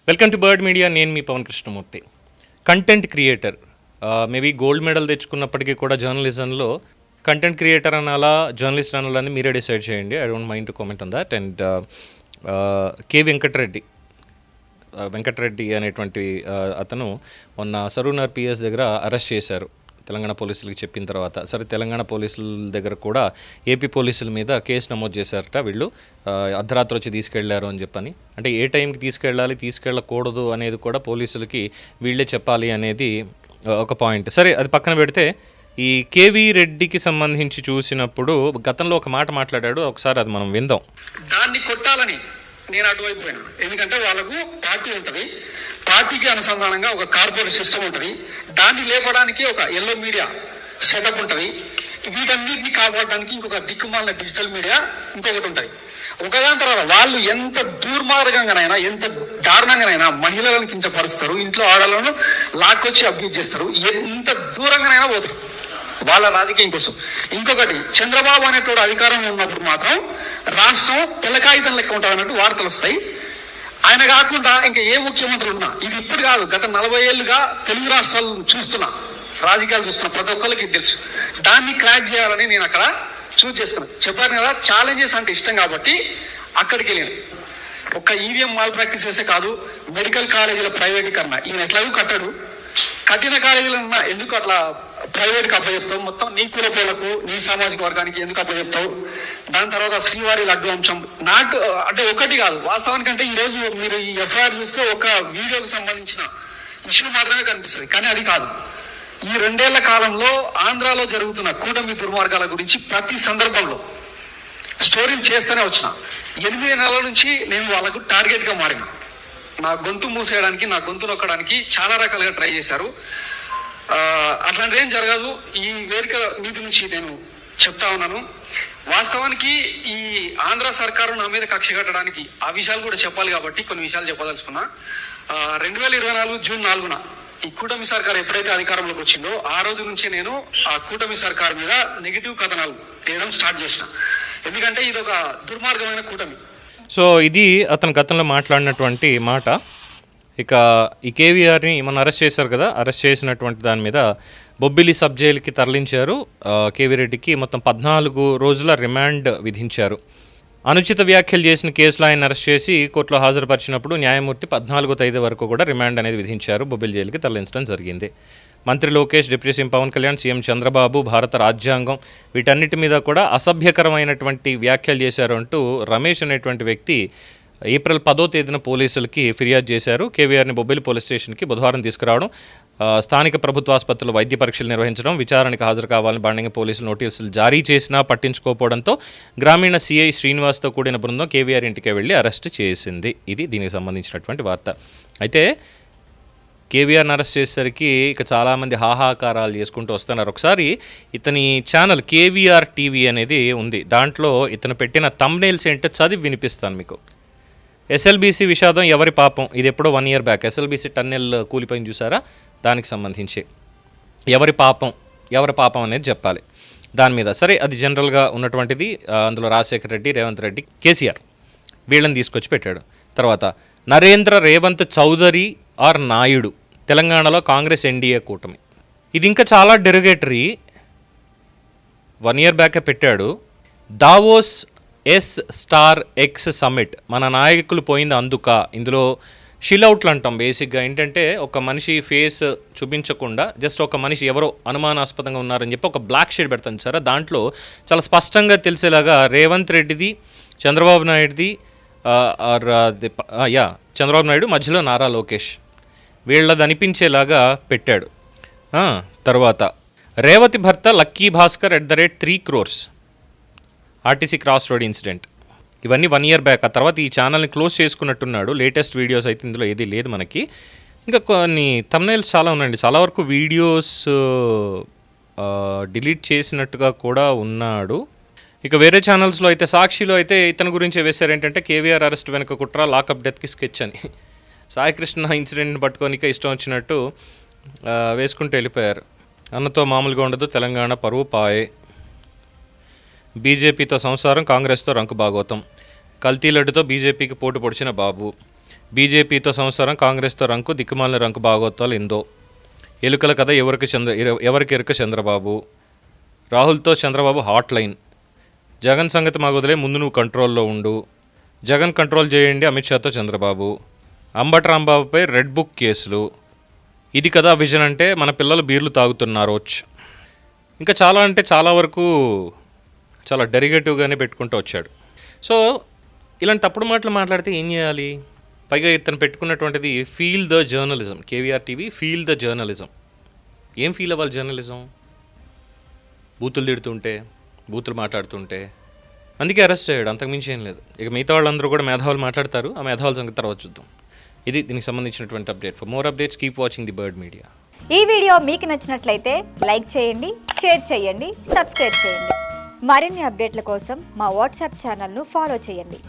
Welcome to Bird Media. నేను మీ Pavan Krishnamurthy. Content creator maybe gold medal తెచ్చుకున్నప్పటికీ కూడా జర్నలిజంలో కంటెంట్ క్రియేటర్ అనాలా జర్నలిస్ట్ అనాలని మీరే డిసైడ్ చేయండి. I don't mind to comment on that. And K Venkatareddy అనేటువంటి అతను మొన్న సరూనర్ పిఎస్ దగ్గర అరెస్ట్ చేశారు తెలంగాణ పోలీసులకి చెప్పిన తర్వాత. సరే, తెలంగాణ పోలీసుల దగ్గర కూడా ఏపీ పోలీసుల మీద కేసు నమోదు చేశారట. వీళ్ళు అర్ధరాత్రి వచ్చి తీసుకెళ్లారు అని చెప్పని. అంటే ఏ టైంకి తీసుకెళ్ళాలి, తీసుకెళ్ళకూడదు అనేది కూడా పోలీసులకి వీళ్ళే చెప్పాలి అనేది ఒక పాయింట్. సరే, అది పక్కన పెడితే ఈ కేవీ రెడ్డికి సంబంధించి చూసినప్పుడు గతంలో ఒక మాట మాట్లాడాడు. ఒకసారి అది మనం విందాం. దాన్ని కొట్టాలని నేను అటువైపు పోయినా. ఎందుకంటే వాళ్ళకు పార్టీ ఉంటుంది, పార్టీకి అనుసంధానంగా ఒక కార్పొరేట్ సిస్టమ్ ఉంటుంది, దాన్ని లేపడానికి ఒక ఎల్లో మీడియా సెటప్ ఉంటుంది, వీటన్నిటిని కాపాడడానికి ఇంకొక దిక్కుమాలిన డిజిటల్ మీడియా ఇంకొకటి ఉంటుంది. ఒకదాని తర్వాత వాళ్ళు ఎంత దుర్మార్గంగానైనా ఎంత దారుణంగానైనా మహిళలను కించపరుస్తారు, ఇంట్లో ఆడలను లాక్కొచ్చి అబ్యూజ్ చేస్తారు, ఎంత దూరంగానైనా పోతారు వాళ్ళ రాజకీయం కోసం. ఇంకొకటి, చంద్రబాబు అనేటువంటి అధికారంలో ఉన్నప్పుడు మాత్రం రాష్ట్రం తెల్లకాగితం లెక్క ఉంటుంది అన్నట్టు వార్తలు వస్తాయి. ఆయన కాకుండా ఇంకా ఏ ముఖ్యమంత్రులు ఉన్నా, ఇది ఇప్పుడు కాదు, గత 40 ఏళ్ళుగా తెలుగు రాష్ట్రాలు చూస్తున్నా, రాజకీయాలు చూస్తున్నా, ప్రతి ఒక్కరికి తెలుసు. దాన్ని క్రాక్ చేయాలని నేను అక్కడ చూస్ చేసుకున్నాను. చెప్పాను కదా, ఛాలెంజెస్ అంటే ఇష్టం కాబట్టి అక్కడికి వెళ్ళాను. ఒక్క ఈవీఎం మాల్ ప్రాక్టీస్ చేసే కాదు, మెడికల్ కాలేజీల ప్రైవేటీకరణ ఈయన ఎట్లాగూ కట్టాడు, కఠిన కాలేజీలన్నా ఎందుకు అట్లా ప్రైవేట్కి అప్పచెప్తావు, మొత్తం నీ కులపోలకు నీ సామాజిక వర్గానికి ఎందుకు అప్పచెప్తావు. దాని తర్వాత శ్రీవారి లడ్డు అంశం అంటే ఒకటి కాదు, వాస్తవానికంటే ఈరోజు మీరు ఈ ఎఫ్ఐఆర్ చూస్తే ఒక వీడియోకి సంబంధించిన ఇష్యూ మాత్రమే కనిపిస్తుంది, కానీ అది కాదు. ఈ 2 ఏళ్ల కాలంలో ఆంధ్రాలో జరుగుతున్న కూటమి దుర్మార్గాల గురించి ప్రతి సందర్భంలో స్టోరీలు చేస్తూనే వచ్చిన. 8 నెలల నుంచి నేను వాళ్ళకు టార్గెట్గా మారిన. నా గొంతు మూసేయడానికి, నా గొంతు నొక్కడానికి చాలా రకాలుగా ట్రై చేశారు. అట్లాంటిది ఏం జరగదు. ఈ వేదిక నీతి నుంచి నేను చెప్తా ఉన్నాను. వాస్తవానికి ఈ ఆంధ్ర సర్కారు నా మీద కక్ష కట్టడానికి ఆ విషయాలు కూడా చెప్పాలి కాబట్టి కొన్ని విషయాలు చెప్పదలుచుకున్నా. 2024 జూన్ 4న ఈ కూటమి సర్కారు ఎప్పుడైతే అధికారంలోకి వచ్చిందో ఆ రోజు నుంచి నేను ఆ కూటమి సర్కారు మీద నెగిటివ్ కథనాలు వేయడం స్టార్ట్ చేసిన. ఎందుకంటే ఇది ఒక దుర్మార్గమైన కూటమి. సో ఇది అతను గతంలో మాట్లాడినటువంటి మాట. ఇక ఈ కేవీఆర్ని మనం అరెస్ట్ చేశారు కదా, అరెస్ట్ చేసినటువంటి దాని మీద బొబ్బిలి సబ్ జైలుకి తరలించారు. కేవీ రెడ్డికి మొత్తం 14 రోజుల రిమాండ్ విధించారు. అనుచిత వ్యాఖ్యలు చేసిన కేసులో ఆయన అరెస్ట్ చేసి కోర్టులో హాజరుపరిచినప్పుడు న్యాయమూర్తి 14వ తేదీ వరకు కూడా రిమాండ్ అనేది విధించారు. బొబ్బిలి జైలుకి తరలించడం జరిగింది. మంత్రి Lokesh, deputy CM Pawan Kalyan, CM Chandrababu, భారత రాజ్యాంగం వీటన్నిటి మీద కూడా అసభ్యకరమైనటువంటి వ్యాఖ్యలు చేశారు అంటూ రమేష్ అనేటువంటి వ్యక్తి ఏప్రిల్ 10వ తేదీన పోలీసులకి ఫిర్యాదు చేశారు. కేవీఆర్ని బొబ్బిలి పోలీస్ స్టేషన్కి బుధవారం తీసుకురావడం, స్థానిక ప్రభుత్వ ఆసుపత్రుల్లో వైద్య పరీక్షలు నిర్వహించడం, విచారణకు హాజరు కావాలని బాండింగ్ పోలీసులు నోటీసులు జారీ చేసినా పట్టించుకోకపోవడంతో గ్రామీణ సిఐ శ్రీనివాస్తో కూడిన బృందం కేవీఆర్ ఇంటికి వెళ్లి అరెస్ట్ చేసింది. ఇది దీనికి సంబంధించినటువంటి వార్త. అయితే కేవీఆర్ని అరెస్ట్ చేసేసరికి ఇక చాలామంది హాహాకారాలు చేసుకుంటూ వస్తున్నారు. ఒకసారి ఇతని ఛానల్ కేవీఆర్ టీవీ అనేది ఉంది, దాంట్లో ఇతను పెట్టిన థంబ్నెయిల్స్ ఏంటో చదివి వినిపిస్తాను మీకు. ఎస్ఎల్బీసీ విషాదం ఎవరి పాపం, ఇది ఎప్పుడో 1 year బ్యాక్ ఎస్ఎల్బీసీ టన్నెల్ కూలిపోయింది చూసారా, దానికి సంబంధించి ఎవరి పాపం అనేది చెప్పాలి దాని మీద. సరే, అది జనరల్గా ఉన్నటువంటిది. అందులో రాజశేఖర్ రెడ్డి, రేవంత్ రెడ్డి, కేసీఆర్ వీళ్ళని తీసుకొచ్చి పెట్టాడు. తర్వాత నరేంద్ర రేవంత్ చౌదరి ఆర్ నాయుడు, తెలంగాణలో కాంగ్రెస్ ఎన్డీఏ కూటమి. ఇది ఇంకా చాలా డెరిగేటరీ. 1 year బ్యాకే పెట్టాడు. దావోస్ S*X సమ్మిట్, మన నాయకులు పోయింది అందుక. ఇందులో షిల్అవుట్లు అంటాం. బేసిక్గా ఏంటంటే ఒక మనిషి ఫేస్ చూపించకుండా జస్ట్ ఒక మనిషి ఎవరో అనుమానాస్పదంగా ఉన్నారని చెప్పి ఒక బ్లాక్ షేడ్ పెడతాను సార్. దాంట్లో చాలా స్పష్టంగా తెలిసేలాగా రేవంత్ రెడ్డిది, చంద్రబాబు నాయుడుది, చంద్రబాబు నాయుడు మధ్యలో నారా లోకేష్, వీళ్ళది అనిపించేలాగా పెట్టాడు. తర్వాత రేవతి భర్త lucky Bhaskar @3 crores RTC cross road incident. ఇవన్నీ 1 year బ్యాక్. ఆ తర్వాత ఈ ఛానల్ని క్లోజ్ చేసుకున్నట్టున్నాడు. లేటెస్ట్ వీడియోస్ అయితే ఇందులో ఏది లేదు మనకి. ఇంకా కొన్ని థంబ్నెయిల్స్ చాలా ఉన్నాయండి. చాలా వరకు వీడియోస్ డిలీట్ చేసినట్టుగా కూడా ఉన్నాడు. ఇక వేరే ఛానల్స్లో అయితే సాక్షిలో అయితే ఇతని గురించి వేశారు ఏంటంటే కేవీఆర్ అరెస్ట్ వెనుక కుట్ర, లాకప్ డెత్కి స్కెచ్ అని. సాయికృష్ణ ఇన్సిడెంట్ని పట్టుకోనిక ఇష్టం వచ్చినట్టు వేసుకుంటూ వెళ్ళిపోయారు. అన్నతో మామూలుగా ఉండదు, తెలంగాణ పరువు పాయే, బీజేపీతో సంసారం, కాంగ్రెస్తో రంకు భాగోతం, కల్తీ లడ్డుతో బీజేపీకి పోటు పొడిచిన బాబు, బీజేపీతో సంవత్సరం, కాంగ్రెస్తో రంకు, దిక్కుమాలిన రంకు బాగోత్తాలు ఎందో. ఎలుకల కథ ఎవరికి ఎరుక చంద్రబాబు. రాహుల్తో చంద్రబాబు హాట్ లైన్. జగన్ సంగతి మాకు వదిలే, ముందు నువ్వు కంట్రోల్లో ఉండు. జగన్ కంట్రోల్ చేయండి అమిత్ షాతో చంద్రబాబు. అంబటి రాంబాబుపై రెడ్ బుక్ కేసులు. ఇది కదా విజన్ అంటే, మన పిల్లలు బీర్లు తాగుతున్నారు. ఇంకా చాలా అంటే చాలా వరకు చాలా డెరిగేటివ్గానే పెట్టుకుంటూ వచ్చాడు. సో ఇలాంటి తప్పుడు మాటలు మాట్లాడితే ఏం చేయాలి? పైగా ఇతను పెట్టుకున్నటువంటిది feel the journalism. KVR TV feel the journalism. ఏం ఫీల్ అవ్వాలి జర్నలిజం? బూతులు తిడుతుంటే, బూతులు మాట్లాడుతుంటే. అందుకే అరెస్ట్ చేయడు, అంతకుమించి ఏం లేదు. ఇక మిగతా వాళ్ళందరూ కూడా మేధావులు మాట్లాడతారు. ఆ మేధావుల సంగతి తర్వాత చూద్దాం. ఇది దీనికి సంబంధించినటువంటి update. For more updates keep watching the bird media. ఈ వీడియో మీకు నచ్చినట్లయితే లైక్ చేయండి, షేర్ చేయండి, సబ్స్క్రైబ్ చేయండి. మరిన్ని అప్డేట్ల కోసం మా వాట్సాప్ ఛానల్ను ఫాలో చేయండి.